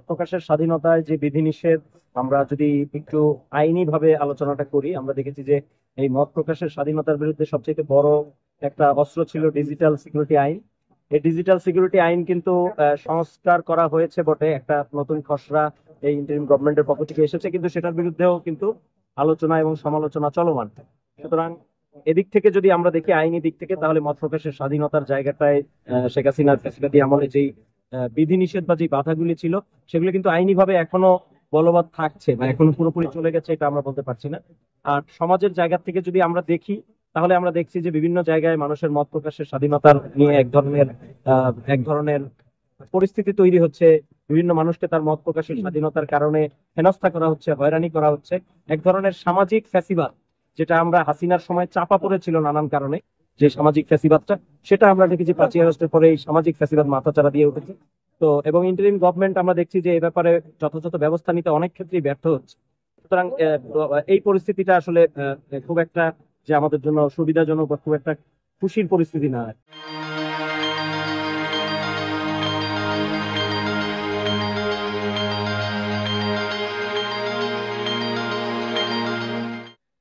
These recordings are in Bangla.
মত প্রকাশের স্বাধীনতায় যে বিধিনিষেধ, আমরা যদি একটু আইনি ভাবে আলোচনাটা করি, আমরা দেখেছি যে এই মত প্রকাশের স্বাধীনতার বিরুদ্ধে সবচেয়ে বড় একটা অস্ত্র ছিল ডিজিটাল সিকিউরিটি আইন। এই ডিজিটাল সিকিউরিটি আইন কিন্তু সংস্কার করা হয়েছে বটে, একটা নতুন খসড়া এই ইন্টারিম গভর্নমেন্টের পক্ষ থেকে এসেছে, কিন্তু সেটার বিরুদ্ধেও কিন্তু আলোচনা এবং সমালোচনা চলমান। সুতরাং এদিক থেকে যদি আমরা দেখি আইনি দিক থেকে, তাহলে মত প্রকাশের স্বাধীনতার জায়গাটায় শেখ হাসিনার ফ্যাসিলিটি আমলে যেই বিধিনিষেধ বা যে বাধাগুলি ছিল, সেগুলো কিন্তু আইনি ভাবে এখনো বলবৎ থাকছে, বা এখনো পুরোপুরি চলে গেছে এটা আমরা বলতে পারছি না। আর সমাজের জায়গা থেকে যদি আমরা দেখি, তাহলে আমরা দেখছি যে বিভিন্ন জায়গায় মানুষের মত প্রকাশের স্বাধীনতার নিয়ে এক ধরনের পরিস্থিতি তৈরি হচ্ছে। বিভিন্ন মানুষকে তার মত প্রকাশের স্বাধীনতার কারণে হেনস্থা করা হচ্ছে, হয়রানি করা হচ্ছে। এক ধরনের সামাজিক ফ্যাসিবাদ, যেটা আমরা হাসিনার সময় চাপা পড়েছিল নানান কারণে, যে সামাজিক ফ্যাসিবাদটা, সেটা আমরা দেখেছি 5ই আগস্টের পরে এই সামাজিক ফ্যাসিবাদ মাথাচাড়া দিয়ে উঠেছে। তো এবং ইন্টারিম গভর্নমেন্ট আমরা দেখছি যে এই ব্যাপারে যথাযথ ব্যবস্থা নিতে অনেক ক্ষেত্রেই ব্যর্থ হচ্ছে। সুতরাং এই পরিস্থিতিটা আসলে খুব একটা যে আমাদের জন্য সুবিধাজনক বা খুব একটা খুশির পরিস্থিতি না।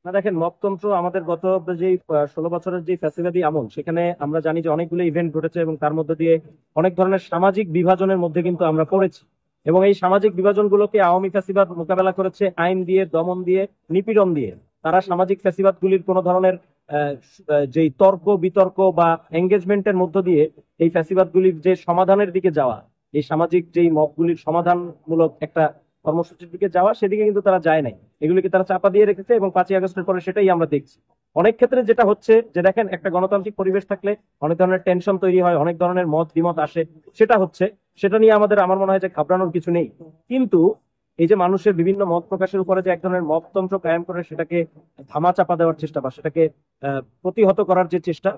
না দেখেন, মপতন্ত্র আমাদের গত যে 16 বছরের যে ফ্যাসিবাদী আমল, সেখানে আমরা জানি যে অনেকগুলো ইভেন্ট ঘটেছে এবং তার মধ্যে দিয়ে অনেক ধরনের সামাজিক বিভাজনের মধ্যে কিন্তু আমরা পড়েছি। এবং এই সামাজিক বিভাজনগুলোকে আওয়ামী ফ্যাসিবাদ মোকাবেলা করেছে আইন দিয়ে, দমন দিয়ে, নিপীড়ন দিয়ে। তারা সামাজিক ফ্যাসিবাদ গুলির কোন ধরনের যেই তর্ক বিতর্ক বা এঙ্গেজমেন্টের মধ্য দিয়ে এই ফ্যাসিবাদ গুলির যে সমাধানের দিকে যাওয়া, এই সামাজিক যেই মতগুলির সমাধানমূলক একটা কর্মসূচির দিকে যাওয়া, সেদিকে কিন্তু তারা যায় নাই। এগুলিকে তারা চাপা দিয়ে রেখেছে এবং 5ই আগস্টের পরে সেটাই আমরা দেখছি। অনেক ক্ষেত্রে যেটা হচ্ছে যে দেখেন, একটা গণতান্ত্রিক পরিবেশ থাকলে অনেক ধরনের টেনশন তৈরি হয়, অনেক ধরনের মত দ্বিমত আসে, সেটা নিয়ে আমার মনে হয় যে ঘাবড়ানোর কিছু নেই। কিন্তু এই যে মানুষের বিভিন্ন মত প্রকাশের উপরে যে এক ধরনের মততন্ত্র কায়েম করে সেটাকে ধামা চাপা দেওয়ার চেষ্টা বা সেটাকে প্রতিহত করার যে চেষ্টা,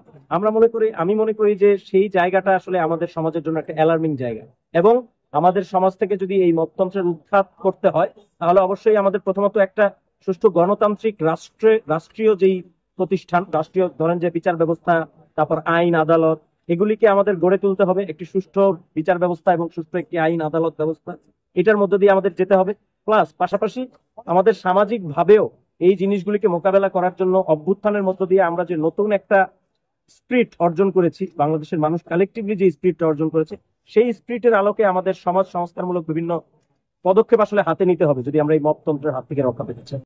আমি মনে করি যে সেই জায়গাটা আসলে আমাদের সমাজের জন্য একটা অ্যালার্মিং জায়গা। এবং আমাদের সমাজ থেকে যদি এই মততন্ত্রের উৎখাত করতে হয়, তাহলে অবশ্যই আমাদের প্রথমত একটা সুষ্ঠু গণতান্ত্রিক রাষ্ট্রীয় যেই প্রতিষ্ঠান, রাষ্ট্রীয় ধরেন যে বিচার ব্যবস্থা, তারপর আইন আদালত, এগুলিকে আমাদের গড়ে তুলতে হবে। একটি সুষ্ঠু বিচার ব্যবস্থা এবং সুষ্ঠু একটি আইন আদালত ব্যবস্থা, এটার মধ্য দিয়ে আমাদের যেতে হবে। প্লাস পাশাপাশি আমাদের সামাজিক ভাবেও এই জিনিসগুলিকে মোকাবেলা করার জন্য অভ্যুত্থানের মধ্য দিয়ে আমরা যে নতুন একটা স্পিরিট অর্জন করেছি, বাংলাদেশের মানুষ কালেকটিভলি যে স্পিরিটটা অর্জন করেছে, সেই স্পিরিটের আলোকে আমাদের সমাজ সংস্কারমূলক বিভিন্ন পদক্ষেপ আসলে হাতে নিতে হবে, যদি আমরা এই মততন্ত্রের হাত থেকে রক্ষা পেতে চাই।